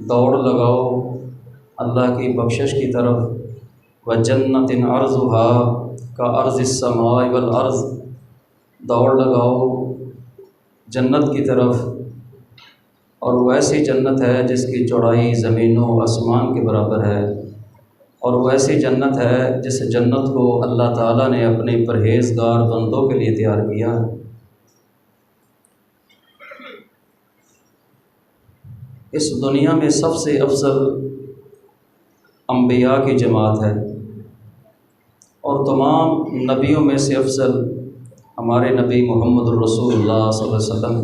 دوڑ لگاؤ اللہ کی بخشش کی طرف، وجنت عرضھا کعرض السماء والارض، دوڑ لگاؤ جنت کی طرف، اور وہ ایسی جنت ہے جس کی چوڑائی زمین و آسمان کے برابر ہے، اور وہ ایسی جنت ہے جس جنت کو اللہ تعالیٰ نے اپنے پرہیزگار بندوں کے لیے تیار کیا ہے۔ اس دنیا میں سب سے افضل انبیاء کی جماعت ہے، اور تمام نبیوں میں سے افضل ہمارے نبی محمد الرسول اللہ صلی اللہ علیہ وسلم۔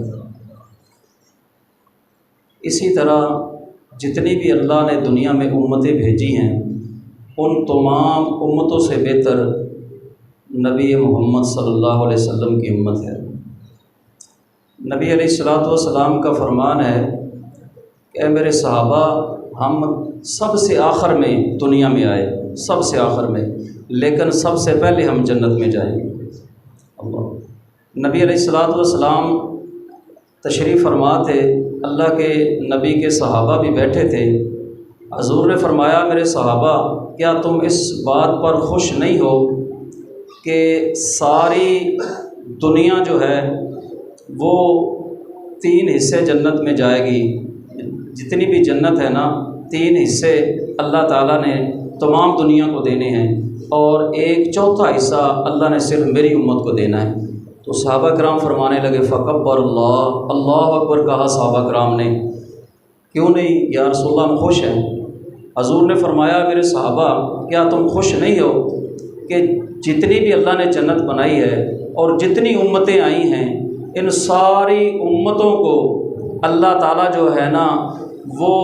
اسی طرح جتنی بھی اللہ نے دنیا میں امتیں بھیجی ہیں، ان تمام امتوں سے بہتر نبی محمد صلی اللہ علیہ وسلم کی امت ہے۔ نبی علیہ الصلوۃ والسلام کا فرمان ہے کہ اے میرے صحابہ، ہم سب سے آخر میں دنیا میں آئے، سب سے آخر میں، لیکن سب سے پہلے ہم جنت میں جائیں گے۔ اللہ نبی علیہ الصلوۃ والسلام تشریف فرما تھے، اللہ کے نبی کے صحابہ بھی بیٹھے تھے۔ حضور نے فرمایا میرے صحابہ، کیا تم اس بات پر خوش نہیں ہو کہ ساری دنیا جو ہے وہ 3 حصے جنت میں جائے گی؟ جتنی بھی جنت ہے نا، 3 حصے اللہ تعالیٰ نے تمام دنیا کو دینے ہیں، اور 1/4 حصہ اللہ نے صرف میری امت کو دینا ہے۔ تو صحابہ کرام فرمانے لگے فکبر اللہ، اللہ اکبر کہا صحابہ کرام نے، کیوں نہیں یا رسول اللہ ہم خوش ہیں۔ حضور نے فرمایا میرے صحابہ، کیا تم خوش نہیں ہو کہ جتنی بھی اللہ نے جنت بنائی ہے اور جتنی امتیں آئی ہیں، ان ساری امتوں کو اللہ تعالیٰ جو ہے نا وہ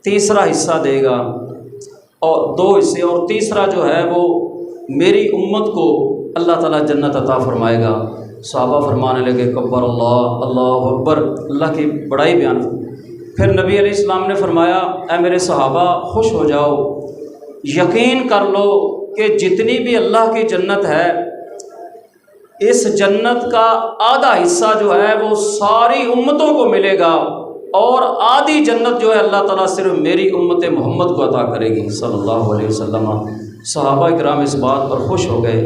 تیسرا حصہ دے گا، اور 2 حصے، اور تیسرا جو ہے وہ میری امت کو اللہ تعالیٰ جنت عطا فرمائے گا۔ صحابہ فرمانے لگے کبر اللہ، اللہ اکبر، اللہ کی بڑائی بیان۔ پھر نبی علیہ السلام نے فرمایا اے میرے صحابہ خوش ہو جاؤ، یقین کر لو کہ جتنی بھی اللہ کی جنت ہے، اس جنت کا آدھا حصہ جو ہے وہ ساری امتوں کو ملے گا، اور آدھی جنت جو ہے اللہ تعالیٰ صرف میری امت محمد کو عطا کرے گی صلی اللہ علیہ وسلم۔ صحابہ کرام اس بات پر خوش ہو گئے۔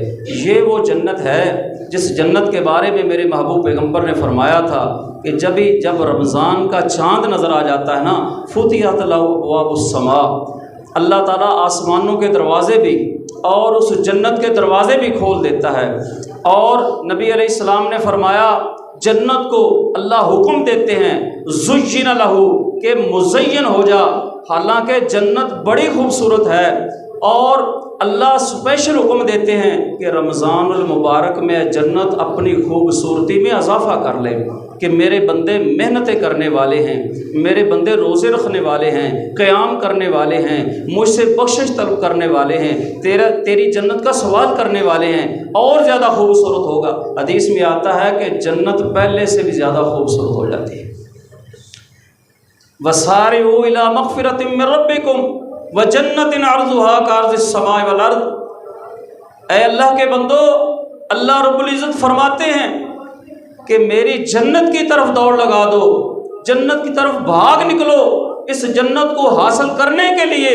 یہ وہ جنت ہے جس جنت کے بارے میں میرے محبوب پیغمبر نے فرمایا تھا کہ جب رمضان کا چاند نظر آ جاتا ہے نا، فتحت له ابواب السماء، اللہ تعالیٰ آسمانوں کے دروازے بھی اور اس جنت کے دروازے بھی کھول دیتا ہے۔ اور نبی علیہ السلام نے فرمایا جنت کو اللہ حکم دیتے ہیں زین لہ، کہ مزین ہو جا، حالانکہ جنت بڑی خوبصورت ہے، اور اللہ اسپیشل حکم دیتے ہیں کہ رمضان المبارک میں جنت اپنی خوبصورتی میں اضافہ کر لے، کہ میرے بندے محنتیں کرنے والے ہیں، میرے بندے روزے رکھنے والے ہیں، قیام کرنے والے ہیں، مجھ سے بخشش طلب کرنے والے ہیں، تیری جنت کا سوال کرنے والے ہیں، اور زیادہ خوبصورت ہوگا۔ حدیث میں آتا ہے کہ جنت پہلے سے بھی زیادہ خوبصورت ہو جاتی ہے۔ وَسَارِعُوا إِلَىٰ مَغْفِرَةٍ مِّن رَّبِّكُمْ وَجَنَّةٍ عَرْضُهَا كَعَرْضِ السَّمَاءِ وَالْأَرْضِ۔ اے اللہ کے بندو، اللہ رب العزت فرماتے ہیں کہ میری جنت کی طرف دوڑ لگا دو، جنت کی طرف بھاگ نکلو، اس جنت کو حاصل کرنے کے لیے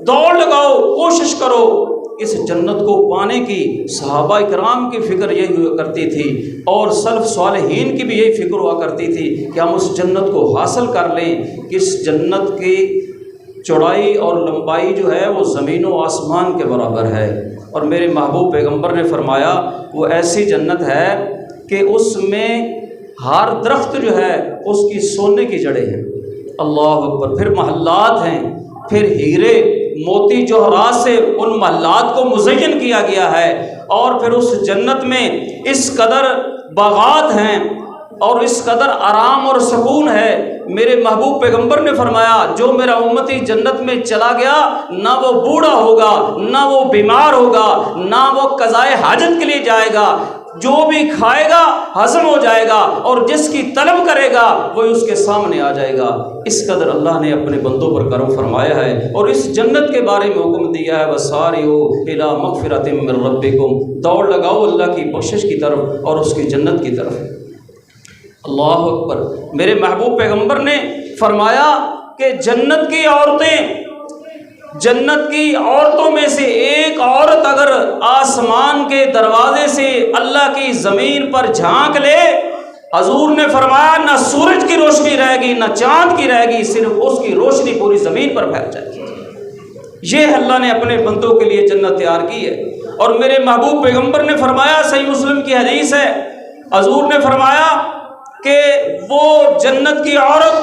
دوڑ لگاؤ، کوشش کرو۔ اس جنت کو پانے کی صحابہ کرام کی فکر یہی ہوا کرتی تھی، اور سلف صالحین کی بھی یہی فکر ہوا کرتی تھی کہ ہم اس جنت کو حاصل کر لیں، کہ اس جنت کی چوڑائی اور لمبائی جو ہے وہ زمین و آسمان کے برابر ہے۔ اور میرے محبوب پیغمبر نے فرمایا وہ ایسی جنت ہے کہ اس میں ہر درخت جو ہے اس کی سونے کی جڑیں ہیں، اللہ اکبر، پھر محلات ہیں، پھر ہیرے موتی جوہرات سے ان محلات کو مزین کیا گیا ہے، اور پھر اس جنت میں اس قدر باغات ہیں اور اس قدر آرام اور سکون ہے۔ میرے محبوب پیغمبر نے فرمایا جو میرا امتی جنت میں چلا گیا، نہ وہ بوڑھا ہوگا، نہ وہ بیمار ہوگا، نہ وہ قضائے حاجت کے لیے جائے گا، جو بھی کھائے گا ہضم ہو جائے گا، اور جس کی طلب کرے گا وہی اس کے سامنے آ جائے گا۔ اس قدر اللہ نے اپنے بندوں پر کرم فرمایا ہے، اور اس جنت کے بارے میں حکم دیا ہے وَسَارِعُوا إِلَىٰ مَغْفِرَةٍ مِّن رَّبِّكُمْ، دوڑ لگاؤ اللہ کی بخشش کی طرف اور اس کی جنت کی طرف۔ اللہ اکبر۔ میرے محبوب پیغمبر نے فرمایا کہ جنت کی عورتوں میں سے ایک عورت اگر آسمان کے دروازے سے اللہ کی زمین پر جھانک لے، حضور نے فرمایا نہ سورج کی روشنی رہے گی نہ چاند کی رہے گی، صرف اس کی روشنی پوری زمین پر پھیل جائے گی۔ یہ اللہ نے اپنے بندوں کے لیے جنت تیار کی ہے۔ اور میرے محبوب پیغمبر نے فرمایا، صحیح مسلم کی حدیث ہے، حضور نے فرمایا کہ وہ جنت کی عورت،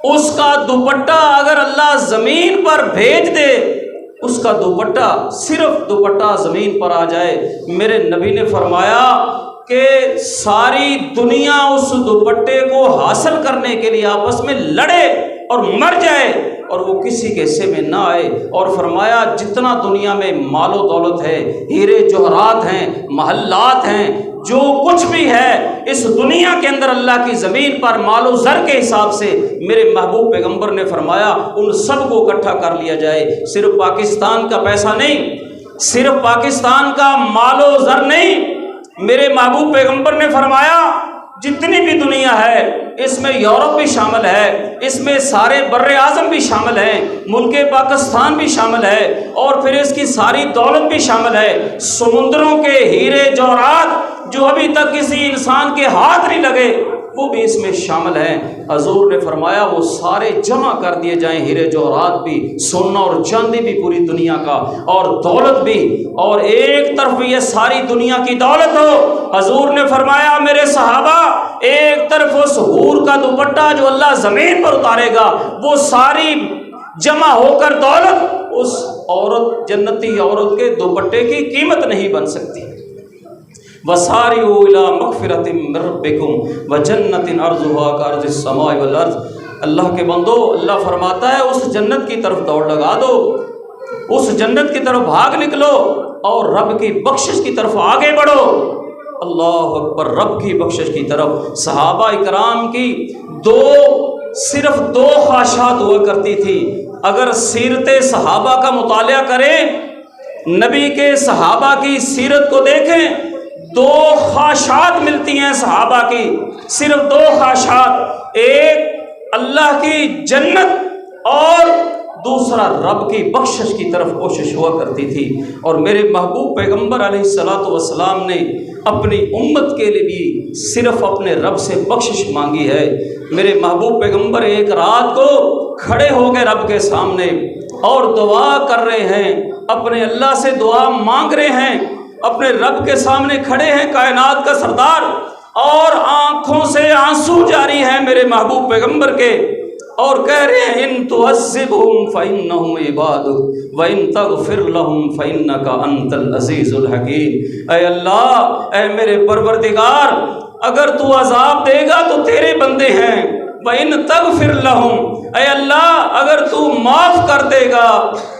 اس کا دوپٹہ اگر اللہ زمین پر بھیج دے، اس کا دوپٹہ، صرف دوپٹہ زمین پر آ جائے، میرے نبی نے فرمایا کہ ساری دنیا اس دوپٹے کو حاصل کرنے کے لیے آپس میں لڑے اور مر جائے اور وہ کسی کے حصے میں نہ آئے۔ اور فرمایا جتنا دنیا میں مال و دولت ہے، ہیرے جوہرات ہیں، محلات ہیں، جو کچھ بھی ہے اس دنیا کے اندر اللہ کی زمین پر مال و زر کے حساب سے، میرے محبوب پیغمبر نے فرمایا ان سب کو اکٹھا کر لیا جائے، صرف پاکستان کا پیسہ نہیں، صرف پاکستان کا مال و زر نہیں، میرے محبوب پیغمبر نے فرمایا جتنی بھی دنیا ہے اس میں یورپ بھی شامل ہے، اس میں سارے بر اعظم بھی شامل ہیں، ملک پاکستان بھی شامل ہے، اور پھر اس کی ساری دولت بھی شامل ہے، سمندروں کے ہیرے جوہرات جو ابھی تک کسی انسان کے ہاتھ نہیں لگے وہ بھی اس میں شامل ہیں۔ حضور نے فرمایا وہ سارے جمع کر دیے جائیں، ہیرے جوہرات بھی، سونا اور چاندی بھی پوری دنیا کا، اور دولت بھی، اور ایک طرف یہ ساری دنیا کی دولت ہو۔ حضور نے فرمایا میرے صحابہ، ایک طرف اس حور کا دوپٹہ جو اللہ زمین پر اتارے گا، وہ ساری جمع ہو کر دولت اس عورت، جنتی عورت کے دوپٹے کی قیمت نہیں بن سکتی۔ وَسَارِعُوا إِلَىٰ مَغْفِرَةٍ مِّن رَّبِّكُمْ وَجَنَّةٍ عَرْضُهَا كَعَرْضِ السَّمَاءِ وَالْأَرْضِ۔ اللہ کے بندو، اللہ فرماتا ہے اس جنت کی طرف دوڑ لگا دو، اس جنت کی طرف بھاگ نکلو اور رب کی بخشش کی طرف آگے بڑھو۔ اللہ اکبر، رب کی بخشش کی طرف۔ صحابہ اکرام کی صرف دو خواہشات ہوا کرتی تھی۔ اگر سیرت صحابہ کا مطالعہ کریں، نبی کے صحابہ کی سیرت کو دیکھیں، دو خواہشات ملتی ہیں صحابہ کی، صرف دو خواہشات، ایک اللہ کی جنت اور دوسرا رب کی بخشش کی طرف کوشش ہوا کرتی تھی۔ اور میرے محبوب پیغمبر علیہ الصلوۃ والسلام نے اپنی امت کے لیے بھی صرف اپنے رب سے بخشش مانگی ہے۔ میرے محبوب پیغمبر ایک رات کو کھڑے ہو گئے رب کے سامنے اور دعا کر رہے ہیں، اپنے اللہ سے دعا مانگ رہے ہیں، اپنے رب کے سامنے کھڑے ہیں کائنات کا سردار، اور آنکھوں سے آنسو جاری ہیں میرے محبوب پیغمبر کے، اور کہہ رہے ہیں ان تعذبہم فإنہم عبادک وإن تغفر لہم فإنک انت العزیز الحکیم۔ اے اللہ، اے میرے پروردگار، اگر تو عذاب دے گا تو تیرے بندے ہیں، وإن تغفر لہم، اے اللہ اگر تو معاف کر دے گا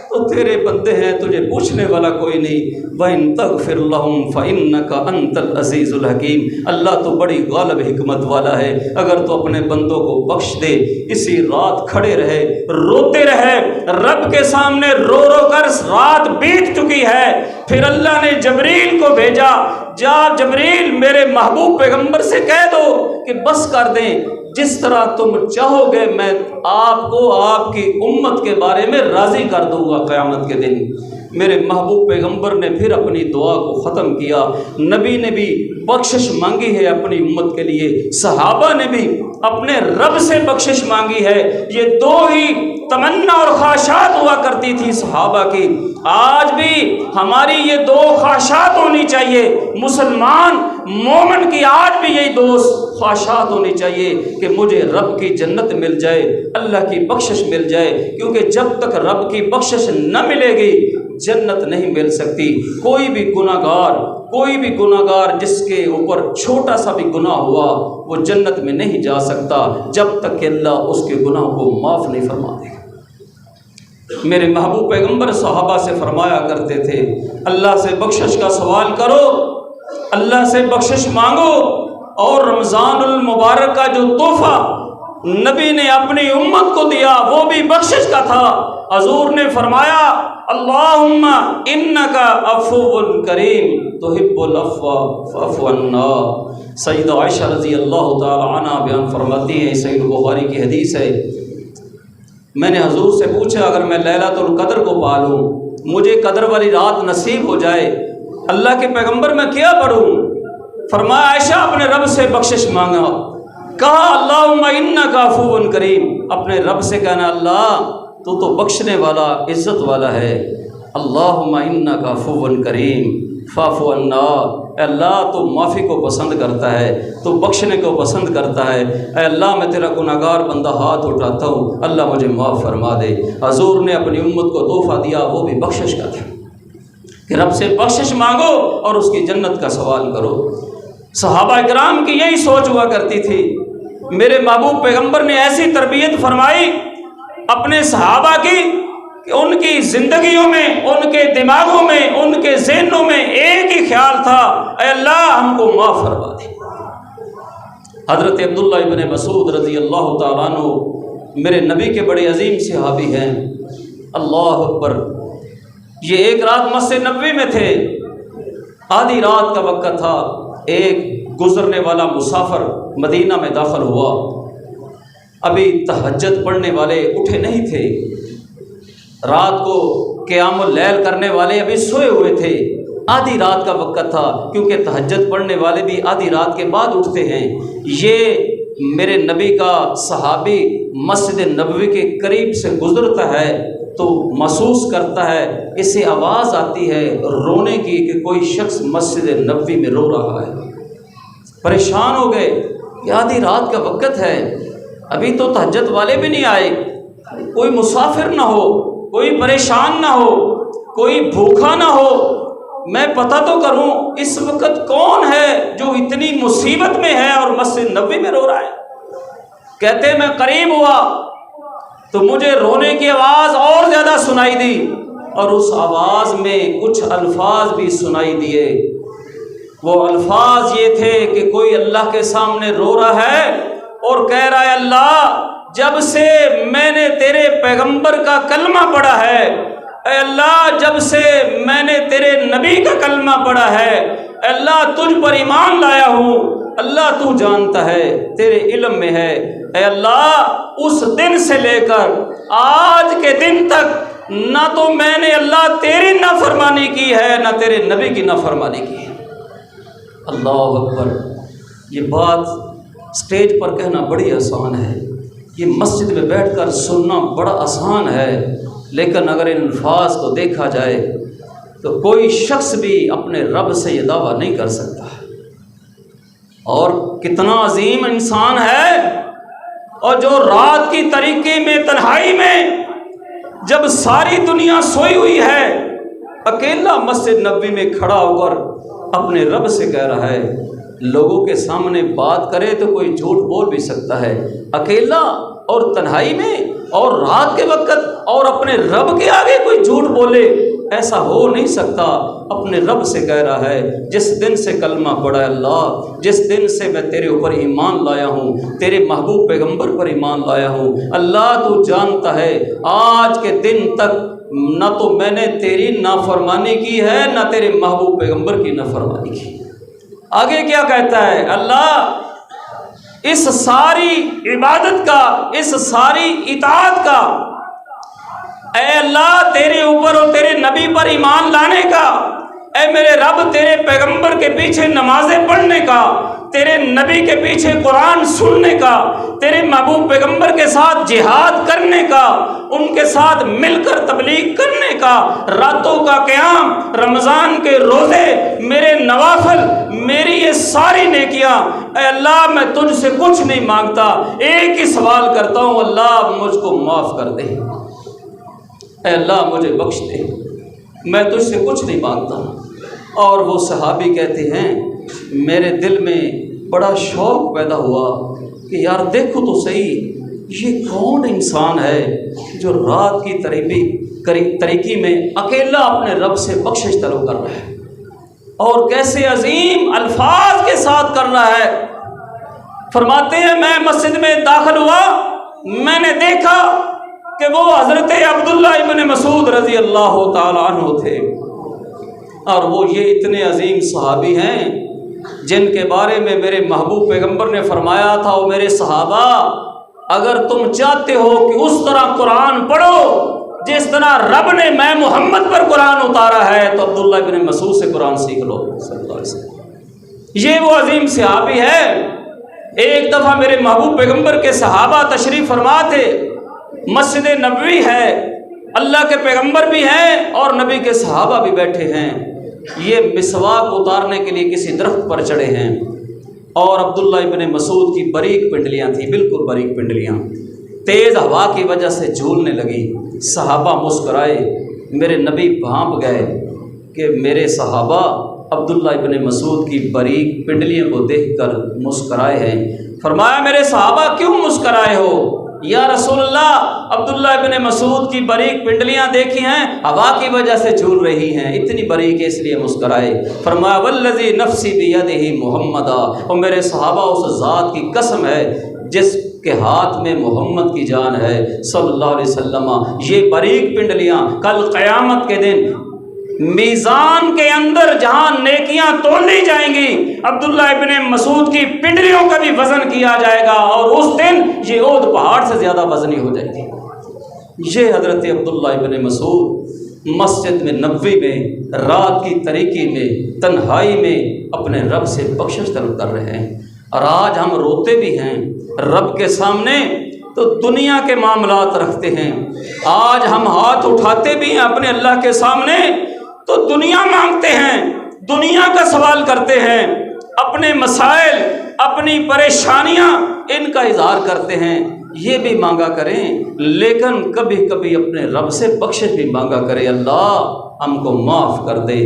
تو تیرے بندے ہیں، تجھے پوچھنے والا کوئی نہیں۔ وَإِن تَغْفِرْ لَهُمْ فَإِنَّكَ أَنْتَ الْعَزِيزُ الْحَكِيمُ، اللہ تو بڑی غالب حکمت والا ہے، اگر تو اپنے بندوں کو بخش دے۔ اسی رات کھڑے رہے، روتے رہے، رب کے سامنے رو رو کر رات بیت چکی ہے۔ پھر اللہ نے جبریل کو بھیجا، جا جبریل میرے محبوب پیغمبر سے کہہ دو کہ بس کر دیں، جس طرح تم چاہو گے میں آپ کو آپ کی امت کے بارے میں راضی کر دوں گا قیامت کے دن۔ میرے محبوب پیغمبر نے پھر اپنی دعا کو ختم کیا، نبی نے بھی بخشش مانگی ہے اپنی امت کے لیے، صحابہ نے بھی اپنے رب سے بخشش مانگی ہے۔ یہ دو ہی تمنا اور خواہشات ہوا کرتی تھی صحابہ کی۔ آج بھی ہماری یہ دو خواہشات ہونی چاہیے، مسلمان مومن کی آج بھی یہی دو خواہشات ہونی چاہیے کہ مجھے رب کی جنت مل جائے، اللہ کی بخشش مل جائے، کیونکہ جب تک رب کی بخشش نہ ملے گی جنت نہیں مل سکتی۔ کوئی بھی گناہ گار جس کے اوپر چھوٹا سا بھی گناہ ہوا وہ جنت میں نہیں جا سکتا جب تک کہ اللہ اس کے گناہ کو معاف نہیں فرما دے گا۔ میرے محبوب پیغمبر صحابہ سے فرمایا کرتے تھے، اللہ سے بخشش کا سوال کرو، اللہ سے بخشش مانگو، اور رمضان المبارک کا جو تحفہ نبی نے اپنی امت کو دیا وہ بھی بخشش کا تھا۔ حضور نے فرمایا اللہم انکا عفو کریم تحب العفو فاعف عنا۔ سیدہ عائشہ رضی اللہ تعالی عنہ بیان فرماتی ہیں، صحیح بخاری کی حدیث ہے، میں نے حضور سے پوچھا اگر میں لیلۃ القدر کو پالوں، مجھے قدر والی رات نصیب ہو جائے، اللہ کے پیغمبر میں کیا پڑھوں؟ فرمایا عائشہ اپنے رب سے بخشش مانگا۔ کہا اللہم انکا عفو کریم، اپنے رب سے کہنا اللہ تو بخشنے والا عزت والا ہے۔ اللہم انکا عفو کریم فاعف عنا، اے اللہ تو معافی کو پسند کرتا ہے، تو بخشنے کو پسند کرتا ہے۔ اے اللہ میں تیرا گناہگار بندہ ہاتھ اٹھاتا ہوں، اللہ مجھے معاف فرما دے۔ حضور نے اپنی امت کو تحفہ دیا وہ بھی بخشش کا تھا کہ رب سے بخشش مانگو اور اس کی جنت کا سوال کرو۔ صحابہ کرام کی یہی سوچ ہوا کرتی تھی۔ میرے محبوب پیغمبر نے ایسی تربیت فرمائی اپنے صحابہ کی کہ ان کی زندگیوں میں، ان کے دماغوں میں، ان کے ذہنوں میں ایک ہی خیال تھا، اے اللہ ہم کو معاف فرما دے۔ حضرت عبداللہ ابن مسعود رضی اللہ تعالیٰ عنہ میرے نبی کے بڑے عظیم صحابی ہیں، اللہ اکبر۔ یہ ایک رات مسجد نبوی میں تھے، آدھی رات کا وقت تھا، ایک گزرنے والا مسافر مدینہ میں داخل ہوا، ابھی تہجد پڑھنے والے اٹھے نہیں تھے، رات کو قیام اللیل کرنے والے ابھی سوئے ہوئے تھے، آدھی رات کا وقت تھا، کیونکہ تہجد پڑھنے والے بھی آدھی رات کے بعد اٹھتے ہیں۔ یہ میرے نبی کا صحابی مسجد نبوی کے قریب سے گزرتا ہے تو محسوس کرتا ہے، اسے آواز آتی ہے رونے کی کہ کوئی شخص مسجد نبوی میں رو رہا ہے۔ پریشان ہو گئے، یہ آدھی رات کا وقت ہے، ابھی تو تہجد والے بھی نہیں آئے، کوئی مسافر نہ ہو، کوئی پریشان نہ ہو، کوئی بھوکا نہ ہو، میں پتہ تو کروں اس وقت کون ہے جو اتنی مصیبت میں ہے اور مسجد نبوی میں رو رہا ہے۔ کہتے میں قریب ہوا تو مجھے رونے کی آواز اور زیادہ سنائی دی، اور اس آواز میں کچھ الفاظ بھی سنائی دیے۔ وہ الفاظ یہ تھے کہ کوئی اللہ کے سامنے رو رہا ہے اور کہہ رہا ہے اللہ جب سے میں نے تیرے پیغمبر کا کلمہ پڑھا ہے، اے اللہ جب سے میں نے تیرے نبی کا کلمہ پڑھا ہے، اے اللہ تجھ پر ایمان لایا ہوں، اللہ تو جانتا ہے، تیرے علم میں ہے، اے اللہ اس دن سے لے کر آج کے دن تک نہ تو میں نے اللہ تیری نافرمانی کی ہے نہ تیرے نبی کی نافرمانی کی ہے۔ اللہ اکبر۔ یہ بات سٹیج پر کہنا بڑی آسان ہے، یہ مسجد میں بیٹھ کر سننا بڑا آسان ہے، لیکن اگر ان الفاظ کو دیکھا جائے تو کوئی شخص بھی اپنے رب سے یہ دعویٰ نہیں کر سکتا۔ اور کتنا عظیم انسان ہے، اور جو رات کی تاریکی میں تنہائی میں جب ساری دنیا سوئی ہوئی ہے، اکیلا مسجد نبوی میں کھڑا ہو کر اپنے رب سے کہہ رہا ہے۔ لوگوں کے سامنے بات کرے تو کوئی جھوٹ بول بھی سکتا ہے، اکیلا اور تنہائی میں اور رات کے وقت اور اپنے رب کے آگے کوئی جھوٹ بولے، ایسا ہو نہیں سکتا۔ اپنے رب سے کہہ رہا ہے جس دن سے کلمہ پڑھا ہے اللہ، جس دن سے میں تیرے اوپر ایمان لایا ہوں، تیرے محبوب پیغمبر پر ایمان لایا ہوں، اللہ تو جانتا ہے آج کے دن تک نہ تو میں نے تیری نافرمانی کی ہے نہ تیرے محبوب پیغمبر کی نافرمانی کی۔ آگے کیا کہتا ہے اللہ، اس ساری عبادت کا، اس ساری اطاعت کا، اے اللہ تیرے اوپر اور تیرے نبی پر ایمان لانے کا، اے میرے رب تیرے پیغمبر کے پیچھے نمازیں پڑھنے کا، تیرے نبی کے پیچھے قرآن سننے کا، تیرے محبوب پیغمبر کے ساتھ جہاد کرنے کا، ان کے ساتھ مل کر تبلیغ کرنے کا، راتوں کا قیام، رمضان کے روزے، میرے نوافل، میری یہ ساری نیکیاں، اے اللہ میں تجھ سے کچھ نہیں مانگتا، ایک ہی سوال کرتا ہوں اللہ مجھ کو معاف کر دے، اے اللہ مجھے بخش دے، میں تجھ سے کچھ نہیں مانگتا۔ اور وہ صحابی کہتے ہیں میرے دل میں بڑا شوق پیدا ہوا کہ یار دیکھو تو صحیح یہ کون انسان ہے جو رات کی تاریکی میں اکیلا اپنے رب سے بخشش طلب کر رہا ہے، اور کیسے عظیم الفاظ کے ساتھ کر رہا ہے، فرماتے ہیں میں مسجد میں داخل ہوا، میں نے دیکھا کہ وہ حضرت عبداللہ ابن مسعود رضی اللہ تعالیٰ عنہ تھے، اور وہ یہ اتنے عظیم صحابی ہیں جن کے بارے میں میرے محبوب پیغمبر نے فرمایا تھا، او میرے صحابہ اگر تم چاہتے ہو کہ اس طرح قرآن پڑھو جس طرح رب نے میں محمد پر قرآن اتارا ہے، تو عبداللہ ابن مسعود سے قرآن سیکھ لو صلی اللہ علیہ وسلم۔ یہ وہ عظیم صحابی ہے۔ ایک دفعہ میرے محبوب پیغمبر کے صحابہ تشریف فرما تھے، مسجد نبوی ہے، اللہ کے پیغمبر بھی ہیں اور نبی کے صحابہ بھی بیٹھے ہیں، یہ مسواک اتارنے کے لیے کسی درخت پر چڑھے ہیں، اور عبداللہ ابن مسعود کی باریک پنڈلیاں تھیں، بالکل باریک پنڈلیاں، تیز ہوا کی وجہ سے جھولنے لگی۔ صحابہ مسکرائے، میرے نبی بھانپ گئے کہ میرے صحابہ عبداللہ ابن مسعود کی باریک پنڈلیوں کو دیکھ کر مسکرائے ہیں۔ فرمایا میرے صحابہ کیوں مسکرائے ہو؟ یا رسول اللہ عبداللہ ابن مسعود کی باریک پنڈلیاں دیکھی ہیں، ہوا کی وجہ سے جھول رہی ہیں، اتنی باریک ہے اس لیے مسکرائے۔ فرمایا والذی نفسی بیدہ محمدا، اور میرے صحابہ اس ذات کی قسم ہے جس کے ہاتھ میں محمد کی جان ہے صلی اللہ علیہ وسلم، یہ باریک پنڈلیاں کل قیامت کے دن میزان کے اندر جہاں نیکیاں تولی جائیں گی، عبداللہ ابن مسعود کی پنڈلیوں کا بھی وزن کیا جائے گا، اور اس دن یہ احد پہاڑ سے زیادہ وزنی ہو جائے گی۔ یہ حضرت عبداللہ ابن مسعود مسجد میں نبوی میں رات کی تاریکی میں تنہائی میں اپنے رب سے بخشش طلب کر رہے ہیں، اور آج ہم روتے بھی ہیں رب کے سامنے تو دنیا کے معاملات رکھتے ہیں، آج ہم ہاتھ اٹھاتے بھی ہیں اپنے اللہ کے سامنے تو دنیا مانگتے ہیں، دنیا کا سوال کرتے ہیں، اپنے مسائل اپنی پریشانیاں ان کا اظہار کرتے ہیں، یہ بھی مانگا کریں، لیکن کبھی کبھی اپنے رب سے بخشش بھی مانگا کرے، اللہ ہم کو معاف کر دے۔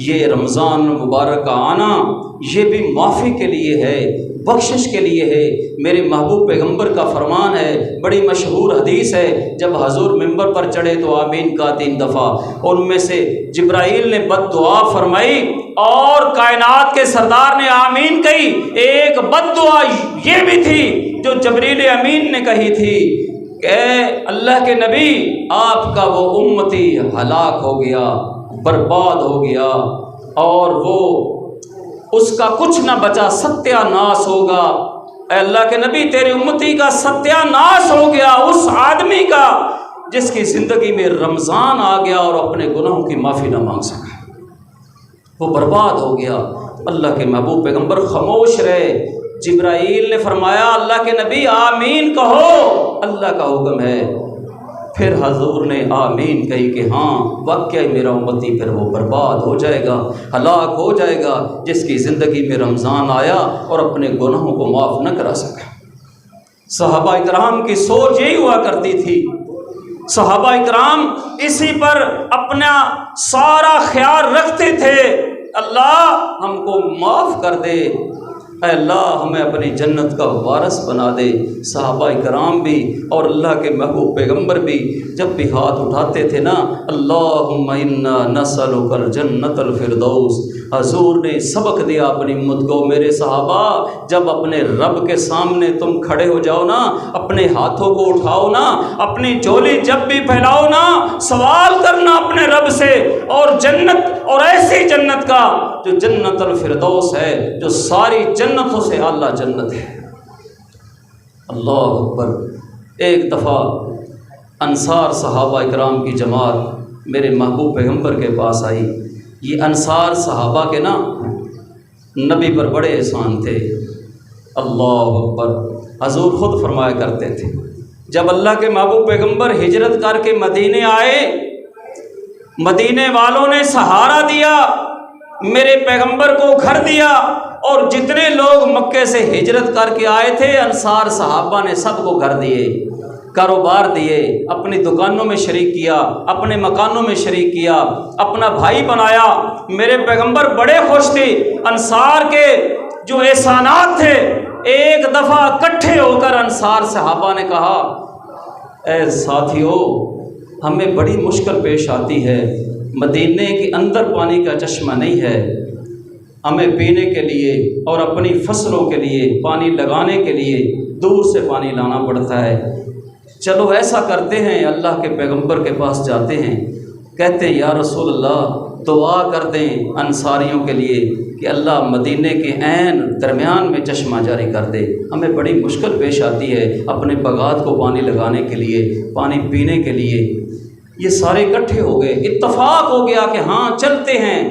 یہ رمضان مبارک کا آنا یہ بھی معافی کے لیے ہے، بخشش کے لیے ہے۔ میرے محبوب پیغمبر کا فرمان ہے، بڑی مشہور حدیث ہے، جب حضور ممبر پر چڑھے تو آمین کا 3 دفعہ، ان میں سے جبرائیل نے بد دعا فرمائی اور کائنات کے سردار نے آمین کہی، ایک بد دعا یہ بھی تھی جو جبریل امین نے کہی تھی کہ اے اللہ کے نبی آپ کا وہ امتی ہلاک ہو گیا، برباد ہو گیا، اور وہ اس کا کچھ نہ بچا، ستیہ ناس ہوگا۔ اے اللہ کے نبی تیری امتی کا ستیہ ناس ہو گیا، اس آدمی کا جس کی زندگی میں رمضان آ گیا اور اپنے گناہوں کی معافی نہ مانگ سکا، وہ برباد ہو گیا۔ اللہ کے محبوب پیغمبر خاموش رہے۔ جبرائیل نے فرمایا اللہ کے نبی آمین کہو، اللہ کا حکم ہے۔ پھر حضور نے آمین کہی کہ ہاں واقعی میرا امتی پھر وہ برباد ہو جائے گا، ہلاک ہو جائے گا جس کی زندگی میں رمضان آیا اور اپنے گناہوں کو معاف نہ کرا سکا۔ صحابہ اکرام کی سوچ یہی ہوا کرتی تھی، صحابہ اکرام اسی پر اپنا سارا خیال رکھتے تھے، اللہ ہم کو معاف کر دے، اے اللہ ہمیں اپنی جنت کا وارث بنا دے۔ صحابہ کرام بھی اور اللہ کے محبوب پیغمبر بھی جب بھی ہاتھ اٹھاتے تھے نا، اللہم انا نسألک الجنت الفردوس، حضور نے سبق دیا اپنی امت کو، میرے صحابہ جب اپنے رب کے سامنے تم کھڑے ہو جاؤ نا، اپنے ہاتھوں کو اٹھاؤ نا، اپنی جھولی جب بھی پھیلاؤ نا، سوال کرنا اپنے رب سے، اور جنت اور ایسی جنت کا جو جنت الفردوس ہے، جو ساری جنتوں سے اعلیٰ جنت ہے۔ اللہ اکبر۔ ایک دفعہ انصار صحابہ اکرام کی جماعت میرے محبوب پیغمبر کے پاس آئی۔ یہ انصار صحابہ کے نا نبی پر بڑے احسان تھے۔ اللہ اکبر۔ حضور خود فرمایا کرتے تھے جب اللہ کے محبوب پیغمبر ہجرت کر کے مدینے آئے، مدینے والوں نے سہارا دیا، میرے پیغمبر کو گھر دیا، اور جتنے لوگ مکے سے ہجرت کر کے آئے تھے انصار صحابہ نے سب کو گھر دیے، کاروبار دیے، اپنی دکانوں میں شریک کیا، اپنے مکانوں میں شریک کیا، اپنا بھائی بنایا۔ میرے پیغمبر بڑے خوش تھے۔ انصار کے جو احسانات تھے، ایک دفعہ اکٹھے ہو کر انصار صحابہ نے کہا اے ساتھیو، ہمیں بڑی مشکل پیش آتی ہے، مدینے کے اندر پانی کا چشمہ نہیں ہے، ہمیں پینے کے لیے اور اپنی فصلوں کے لیے پانی لگانے کے لیے دور سے پانی لانا پڑتا ہے۔ چلو ایسا کرتے ہیں، اللہ کے پیغمبر کے پاس جاتے ہیں، کہتے ہیں یا رسول اللہ دعا کر دیں انصاریوں کے لیے کہ اللہ مدینے کے عین درمیان میں چشمہ جاری کر دے۔ ہمیں بڑی مشکل پیش آتی ہے اپنے باغات کو پانی لگانے کے لیے، پانی پینے کے لیے۔ یہ سارے اکٹھے ہو گئے، اتفاق ہو گیا کہ ہاں چلتے ہیں،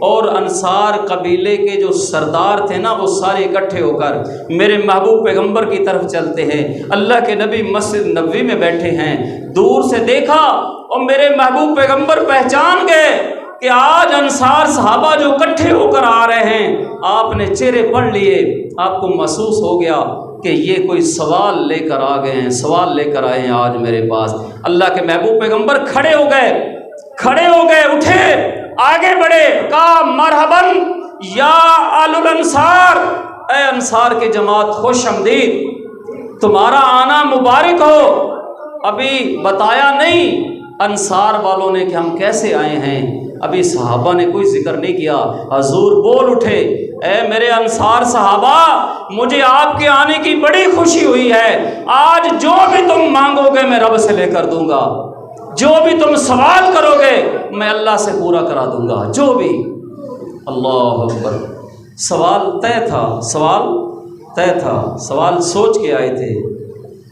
اور انصار قبیلے کے جو سردار تھے نا وہ سارے اکٹھے ہو کر میرے محبوب پیغمبر کی طرف چلتے ہیں۔ اللہ کے نبی مسجد نبوی میں بیٹھے ہیں، دور سے دیکھا اور میرے محبوب پیغمبر پہچان گئے کہ آج انصار صحابہ جو اکٹھے ہو کر آ رہے ہیں، آپ نے چہرے پڑھ لیے، آپ کو محسوس ہو گیا کہ یہ کوئی سوال لے کر آ گئے ہیں، سوال لے کر آئے ہیں آج میرے پاس۔ اللہ کے محبوب پیغمبر کھڑے ہو گئے، اٹھے، آگے بڑھے، کہا مرحباً یا آل الانصار، اے انصار کے جماعت خوش آمدید، تمہارا آنا مبارک ہو۔ ابھی بتایا نہیں انصار والوں نے کہ ہم کیسے آئے ہیں، ابھی صحابہ نے کوئی ذکر نہیں کیا۔ حضور بول اٹھے، اے میرے انصار صحابہ، مجھے آپ کے آنے کی بڑی خوشی ہوئی ہے، آج جو بھی تم مانگو گے میں رب سے لے کر دوں گا، جو بھی تم سوال کرو گے میں اللہ سے پورا کرا دوں گا، جو بھی۔ اللہ اکبر، سوال طے تھا، سوال سوچ کے آئے تھے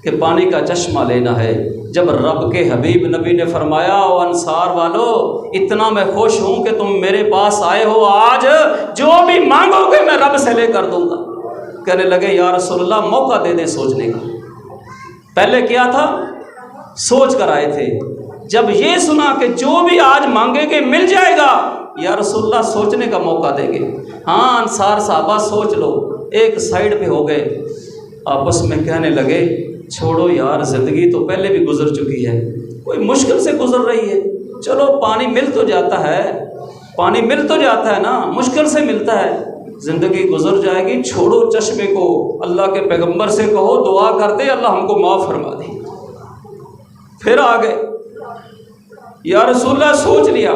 کہ پانی کا چشمہ لینا ہے۔ جب رب کے حبیب نبی نے فرمایا او انصار والو، اتنا میں خوش ہوں کہ تم میرے پاس آئے ہو، آج جو بھی مانگو گے میں رب سے لے کر دوں گا۔ کہنے لگے یا رسول اللہ موقع دے دیں سوچنے کا۔ پہلے کیا تھا؟ سوچ کر آئے تھے، جب یہ سنا کہ جو بھی آج مانگے گے مل جائے گا، یا رسول اللہ سوچنے کا موقع دیں گے۔ ہاں انصار صحابہ سوچ لو، ایک سائیڈ پہ ہو گئے، آپس میں کہنے لگے چھوڑو یار، زندگی تو پہلے بھی گزر چکی ہے، کوئی مشکل سے گزر رہی ہے، چلو پانی مل تو جاتا ہے نا، مشکل سے ملتا ہے، زندگی گزر جائے گی، چھوڑو چشمے کو، اللہ کے پیغمبر سے کہو دعا کر دے اللہ ہم کو معاف فرما دے۔ پھر آ گئے، یا رسول اللہ سوچ لیا،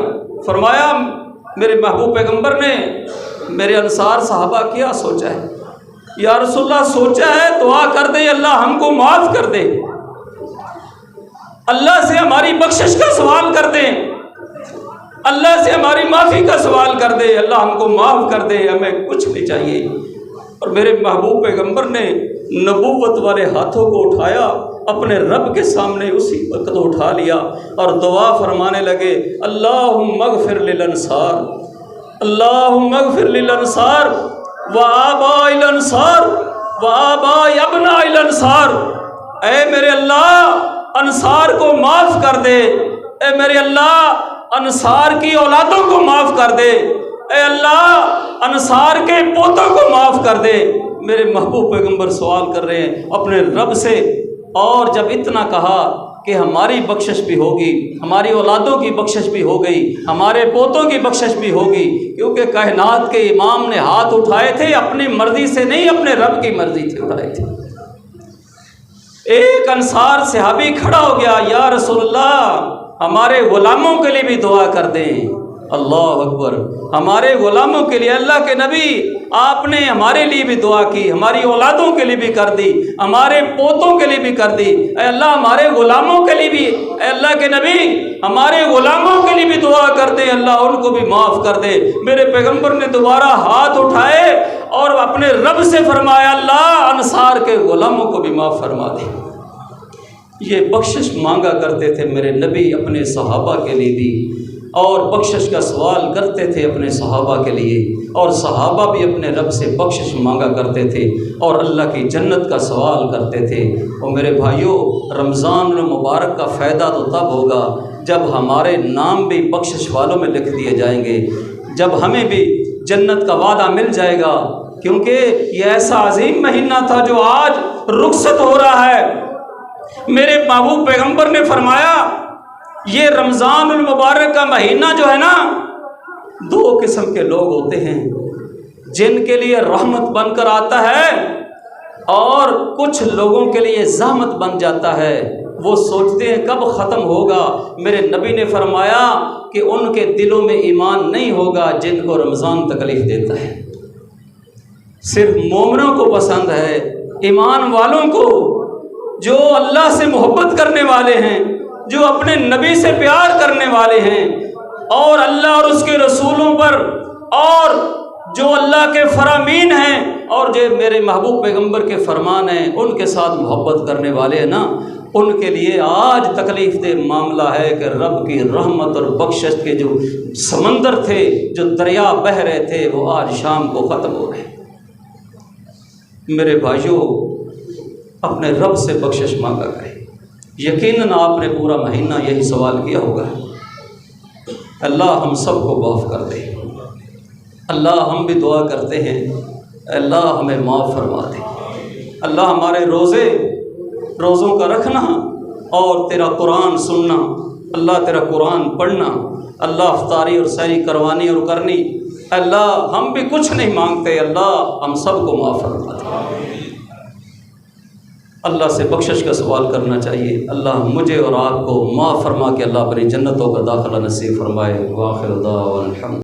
فرمایا میرے محبوب پیغمبر نے میرے انصار صحابہ کیا سوچا ہے؟ یا رسول اللہ سوچا ہے دعا کر دے اللہ ہم کو معاف کر دے، اللہ سے ہماری بخشش کا سوال کر دیں، اللہ سے ہماری معافی کا سوال کر دے، اللہ ہم کو معاف کر دے، ہمیں کچھ نہیں چاہیے۔ اور میرے محبوب پیغمبر نے نبوت والے ہاتھوں کو اٹھایا، اپنے رب کے سامنے اسی وقت اٹھا لیا اور دعا فرمانے لگے، اللہم اغفر للانصار، اللہم اغفر للانصار وآباء الانصار وآباء ابناء الانصار، اے میرے اللہ انصار کو معاف کر دے، اے میرے اللہ انصار کی اولادوں کو معاف کر دے، اے اللہ انصار کے پوتوں کو معاف کر دے۔ میرے محبوب پیغمبر سوال کر رہے ہیں اپنے رب سے، اور جب اتنا کہا کہ ہماری بخشش بھی ہوگی، ہماری اولادوں کی بخشش بھی ہو گئی، ہمارے پوتوں کی بخشش بھی ہوگی، کیونکہ کائنات کے امام نے ہاتھ اٹھائے تھے اپنی مرضی سے نہیں، اپنے رب کی مرضی سے اٹھائے تھے۔ ایک انصار صحابی کھڑا ہو گیا، یا رسول اللہ ہمارے غلاموں کے لیے بھی دعا کر دیں۔ اللہ اکبر، ہمارے غلاموں کے لیے، اللہ کے نبی آپ نے ہمارے لیے بھی دعا کی، ہماری اولادوں کے لیے بھی کر دی، ہمارے پوتوں کے لیے بھی کر دی، اے اللہ ہمارے غلاموں کے لیے بھی، اے اللہ کے نبی ہمارے غلاموں کے لیے بھی دعا کر دے، اللہ ان کو بھی معاف کر دے۔ میرے پیغمبر نے دوبارہ ہاتھ اٹھائے اور اپنے رب سے فرمایا، اللہ انصار کے غلاموں کو بھی معاف فرما دے۔ یہ بخشش مانگا کرتے تھے میرے نبی اپنے صحابہ کے لیے بھی، اور بخشش کا سوال کرتے تھے اپنے صحابہ کے لیے، اور صحابہ بھی اپنے رب سے بخشش مانگا کرتے تھے اور اللہ کی جنت کا سوال کرتے تھے۔ اور میرے بھائیوں، رمضان المبارک کا فائدہ تو تب ہوگا جب ہمارے نام بھی بخشش والوں میں لکھ دیے جائیں گے، جب ہمیں بھی جنت کا وعدہ مل جائے گا، کیونکہ یہ ایسا عظیم مہینہ تھا جو آج رخصت ہو رہا ہے۔ میرے محبوب پیغمبر نے فرمایا یہ رمضان المبارک کا مہینہ جو ہے نا، دو قسم کے لوگ ہوتے ہیں، جن کے لیے رحمت بن کر آتا ہے اور کچھ لوگوں کے لیے زحمت بن جاتا ہے، وہ سوچتے ہیں کب ختم ہوگا۔ میرے نبی نے فرمایا کہ ان کے دلوں میں ایمان نہیں ہوگا جن کو رمضان تکلیف دیتا ہے۔ صرف مومنوں کو پسند ہے، ایمان والوں کو، جو اللہ سے محبت کرنے والے ہیں، جو اپنے نبی سے پیار کرنے والے ہیں، اور اللہ اور اس کے رسولوں پر اور جو اللہ کے فرامین ہیں اور جو میرے محبوب پیغمبر کے فرمان ہیں ان کے ساتھ محبت کرنے والے ہیں نا، ان کے لیے آج تکلیف دہ معاملہ ہے کہ رب کی رحمت اور بخشش کے جو سمندر تھے، جو دریا بہہ رہے تھے، وہ آج شام کو ختم ہو رہے ہیں۔ میرے بھائیوں، اپنے رب سے بخشش مانگا کریں۔ یقیناً آپ نے پورا مہینہ یہی سوال کیا ہوگا، اللہ ہم سب کو معاف کر دے۔ اللہ ہم بھی دعا کرتے ہیں، اللہ ہمیں معاف فرما دے۔ اللہ ہمارے روزوں کا رکھنا اور تیرا قرآن سننا، اللہ تیرا قرآن پڑھنا، اللہ افطاری اور سحری کروانی اور کرنی، اللہ ہم بھی کچھ نہیں مانگتے، اللہ ہم سب کو معاف فرما دے۔ اللہ سے بخشش کا سوال کرنا چاہیے۔ اللہ مجھے اور آپ کو معاف فرما کے اللہ اپنی جنتوں کا داخلہ نصیب فرمائے۔ وآخر دعوانا الحمد